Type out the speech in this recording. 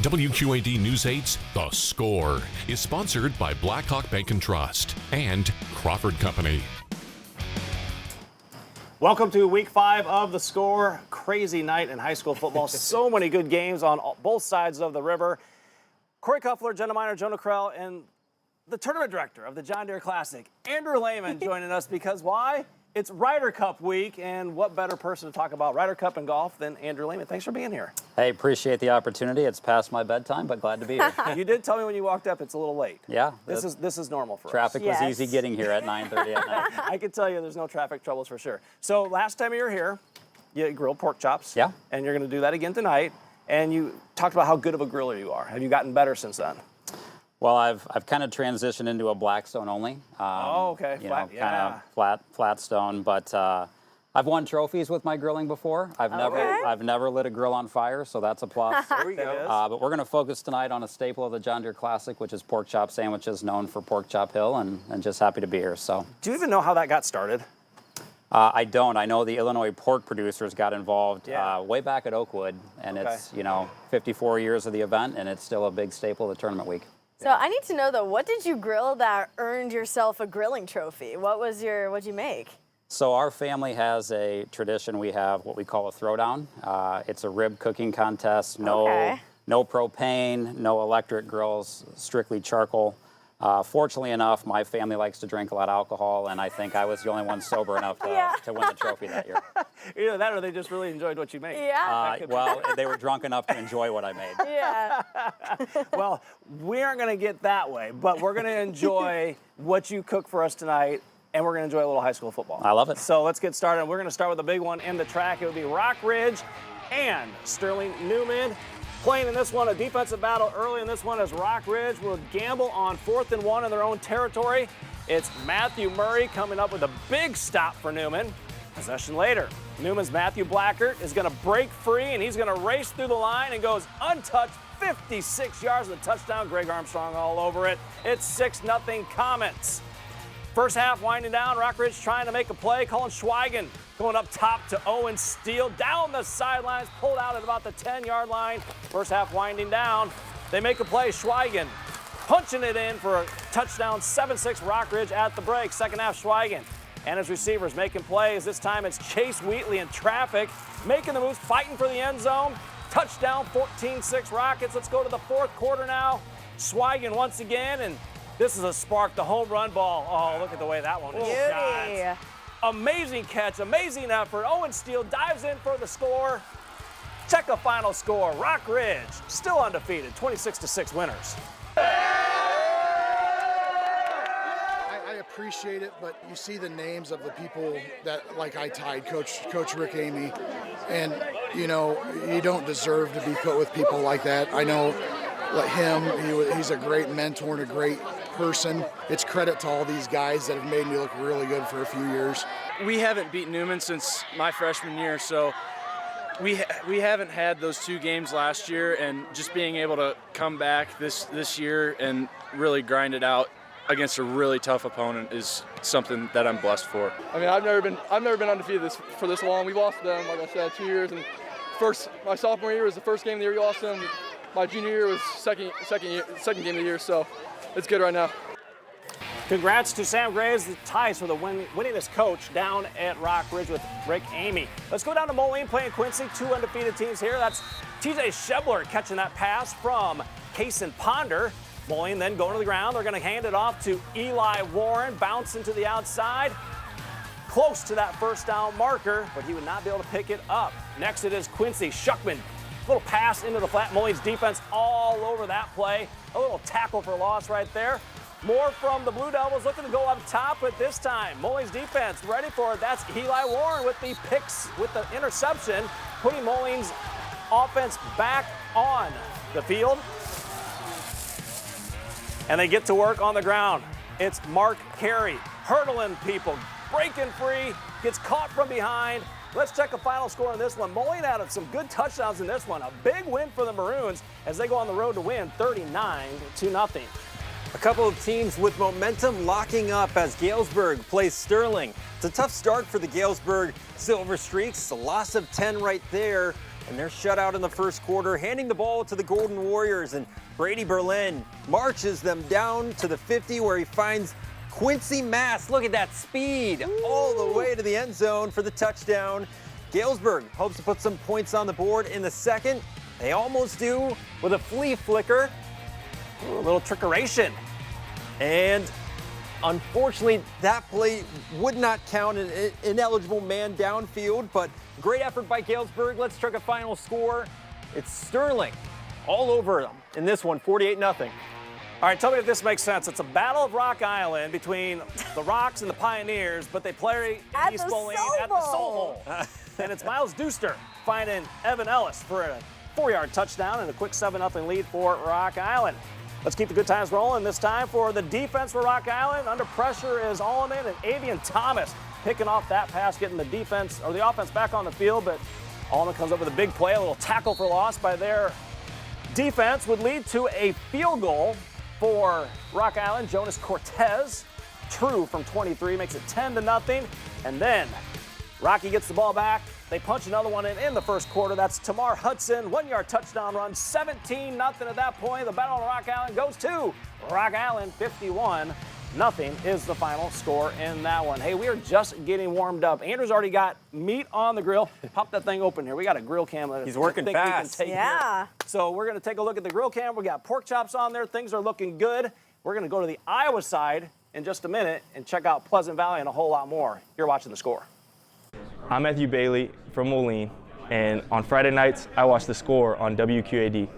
WQAD News 8's The Score is sponsored by Blackhawk Bank and Trust and Crawford Company. Welcome to week 5 of The Score. Crazy night in high school football. So many good games on both sides of the river. Corey Kuffler, Jenna Miner, Jonah Krell, and the tournament director of the John Deere Classic, Andrew Lehman, joining us because why? It's Ryder Cup week, and what better person to talk about Ryder Cup and golf than Andrew Lehman. Thanks for being here. Hey, appreciate the opportunity. It's past my bedtime, but glad to be here. You did tell me when you walked up it's a little late. Yeah. This is normal for us. Traffic was easy getting here at 9:30 at night. I can tell you there's no traffic troubles for sure. So last time you were here, you grilled pork chops. Yeah. And you're going to do that again tonight. And you talked about how good of a griller you are. Have you gotten better since then? Well, I've kind of transitioned into a black stone only. Okay. Flat, kind of flat stone. But I've won trophies with my grilling before. I've never lit a grill on fire, so that's a plus. There we go. But we're going to focus tonight on a staple of the John Deere Classic, which is pork chop sandwiches, known for Pork Chop Hill, and just happy to be here. So. Do you even know how that got started? I don't. I know the Illinois pork producers got involved way back at Oakwood, and it's 54 years of the event, and it's still a big staple of the tournament week. So I need to know though, what did you grill that earned yourself a grilling trophy? What'd you make? So our family has a tradition. We have what we call a throwdown. It's a rib cooking contest. No propane, no electric grills, strictly charcoal. Fortunately enough, my family likes to drink a lot of alcohol, and I think I was the only one sober enough to win the trophy that year. Either that or they just really enjoyed what you made. Yeah. Well, they were drunk enough to enjoy what I made. Yeah. Well, we aren't going to get that way, but we're going to enjoy what you cook for us tonight, and we're going to enjoy a little high school football. I love it. So let's get started. We're going to start with a big one in the track. It would be Rock Ridge and Sterling Newman. Playing in this one, a defensive battle early in this one as Rock Ridge will gamble on 4th and 1 in their own territory. It's Matthew Murray coming up with a big stop for Newman. Possession later. Newman's Matthew Blackert is going to break free, and he's going to race through the line and goes untouched 56 yards of the touchdown. Greg Armstrong all over it. It's 6-0 Comets. First half winding down. Rock Ridge trying to make a play. Colin Schweigen going up top to Owen Steele. Down the sidelines, pulled out at about the 10-yard line. First half winding down. They make a play. Schweigen punching it in for a touchdown. 7-6 Rock Ridge at the break. Second half, Schweigen and his receivers making plays. This time it's Chase Wheatley in traffic, making the moves, fighting for the end zone. Touchdown, 14-6 Rockets. Let's go to the fourth quarter now. Schweigen once again, and this is a spark, the home run ball. Oh, look at the way that one is shot. Amazing catch, amazing effort. Owen Steele dives in for the score. Check the final score. Rock Ridge still undefeated, 26-6 winners. I appreciate it, but you see the names of the people that, like I tied, Coach Rick Amy, and you don't deserve to be put with people like that. I know, like him, he's a great mentor and a great person. It's credit to all these guys that have made me look really good for a few years. We haven't beat Newman since my freshman year, so we haven't had those 2 games last year, and just being able to come back this year and really grind it out against a really tough opponent is something that I'm blessed for. I mean, I've never been undefeated for this long. We lost them, like I said, 2 years, and my sophomore year was the first game of the year we lost them. My junior year was second game of the year, so it's good right now. Congrats to Sam Graves, the ties for the winningest coach down at Rock Ridge with Rick Amy. Let's go down to Moline playing Quincy, 2 undefeated teams here. That's TJ Shebler catching that pass from Kason Ponder. Moline then going to the ground. They're going to hand it off to Eli Warren, bouncing to the outside. Close to that first down marker, but he would not be able to pick it up. Next it is Quincy Shuckman. Little pass into the flat. Moline's defense all over that play. A little tackle for loss right there. More from the Blue Devils looking to go up top, but this time Moline's defense ready for it. That's Eli Warren with the picks, with the interception, putting Moline's offense back on the field. And they get to work on the ground. It's Mark Carey hurdling people, breaking free, gets caught from behind. Let's check the final score in this one. Moline added some good touchdowns in this one. A big win for the Maroons as they go on the road to win 39-0. A couple of teams with momentum locking up as Galesburg plays Sterling. It's a tough start for the Galesburg Silver Streaks. A loss of 10 right there. and they're shut out in the first quarter, handing the ball to the Golden Warriors, and Brady Berlin marches them down to the 50 where he finds Quincy Mass. Look at that speed all the way to the end zone for the touchdown. Galesburg hopes to put some points on the board in the second. They almost do with a flea flicker. Ooh, a little trickeration. And unfortunately, that play would not count, an ineligible man downfield, but great effort by Galesburg. Let's check a final score. It's Sterling all over them in this one, 48-0. All right, tell me if this makes sense. It's a battle of Rock Island between the Rocks and the Pioneers, but they play At East the Moline Soul at the Soul Bowl. And it's Miles Deuster finding Evan Ellis for a 4-yard touchdown and a quick 7-0 lead for Rock Island. Let's keep the good times rolling. This time for the defense for Rock Island. Under pressure is Allman and Avian Thomas picking off that pass, getting the defense or the offense back on the field. But Allman comes up with a big play, a little tackle for loss by their defense would lead to a field goal for Rock Island. Jonas Cortez, true from 23, makes it 10-0. And then Rocky gets the ball back. They punch another one in the first quarter. That's Tamar Hudson, 1-yard touchdown run, 17-0 at that point. The battle on Rock Island goes to Rock Island, 51-0 is the final score in that one. Hey, we are just getting warmed up. Andrew's already got meat on the grill. Pop that thing open here. We got a grill cam. He's working fast. Yeah. So we're going to take a look at the grill cam. We got pork chops on there. Things are looking good. We're going to go to the Iowa side in just a minute and check out Pleasant Valley and a whole lot more. You're watching The Score. I'm Matthew Bailey from Moline, and on Friday nights, I watch The Score on WQAD.